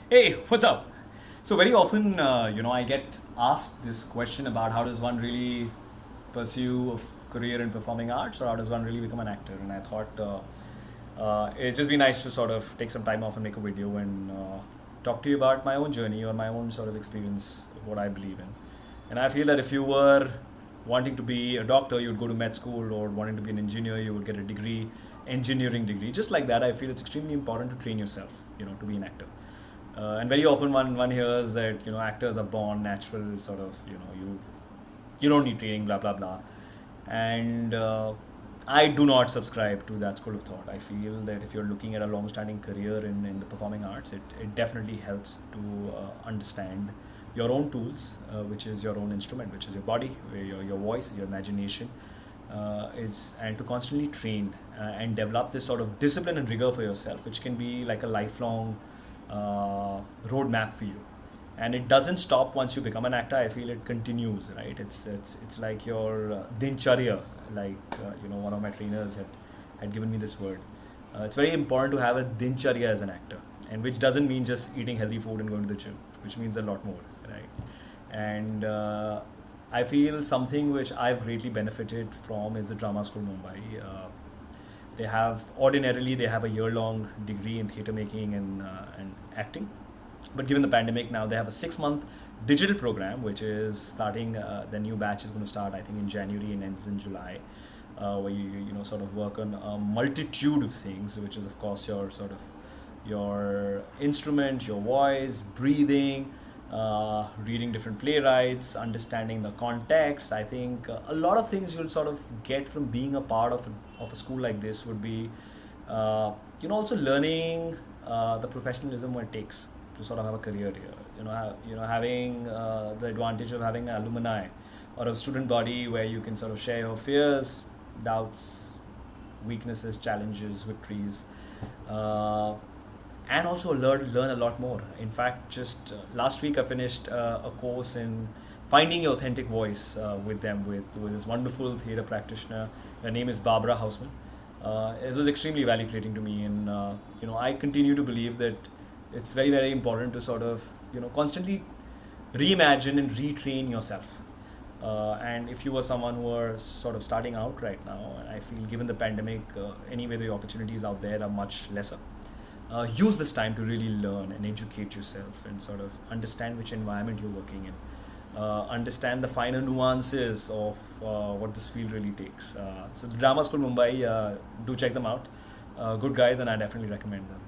Hey, what's up? So very often, I get asked this question about how does one really pursue a career in performing arts, or how does one really become an actor? And I thought it'd just be nice to sort of take some time off and make a video and talk to you about my own journey or my own sort of experience of what I believe in. And I feel that if you were wanting to be a doctor, you'd go to med school, or wanting to be an engineer, you would get a degree, engineering degree. Just like that, I feel it's extremely important to train yourself, to be an actor. And very often one hears that actors are born natural, sort of you don't need training, blah blah blah. And I do not subscribe to that school of thought. I feel that if you're looking at a long-standing career in the performing arts, it definitely helps to understand your own tools, which is your own instrument, which is your body, your voice, your imagination, and to constantly train and develop this sort of discipline and rigor for yourself, which can be like a lifelong roadmap for you. And it doesn't stop once you become an actor. I feel it continues, right? It's like your dincharya, like one of my trainers had given me this word. It's very important to have a dincharya as an actor, and which doesn't mean just eating healthy food and going to the gym, which means a lot more, right? And I feel something which I've greatly benefited from is the Drama School Mumbai. They have a year-long degree in theatre making and acting, but given the pandemic now, they have a 6-month digital program which is starting. The new batch is going to start, I think, in January and ends in July, where you sort of work on a multitude of things, which is of course your instrument, your voice, breathing, reading different playwrights, understanding the context. I think a lot of things you'll sort of get from being a part of a school like this would be, also learning the professionalism what it takes to sort of have a career here. Having the advantage of having an alumni or a student body where you can sort of share your fears, doubts, weaknesses, challenges, victories. Uh, and also learn a lot more. In fact, just last week I finished a course in finding your authentic voice with this wonderful theater practitioner. Her name is Barbara Houseman. It was extremely value creating to me, and I continue to believe that it's very very important to sort of constantly reimagine and retrain yourself. And if you were someone who are sort of starting out right now, and I feel given the pandemic, anyway the opportunities out there are much lesser. Use this time to really learn and educate yourself and sort of understand which environment you're working in. Understand the finer nuances of what this field really takes. So the Drama School Mumbai, do check them out. Good guys, and I definitely recommend them.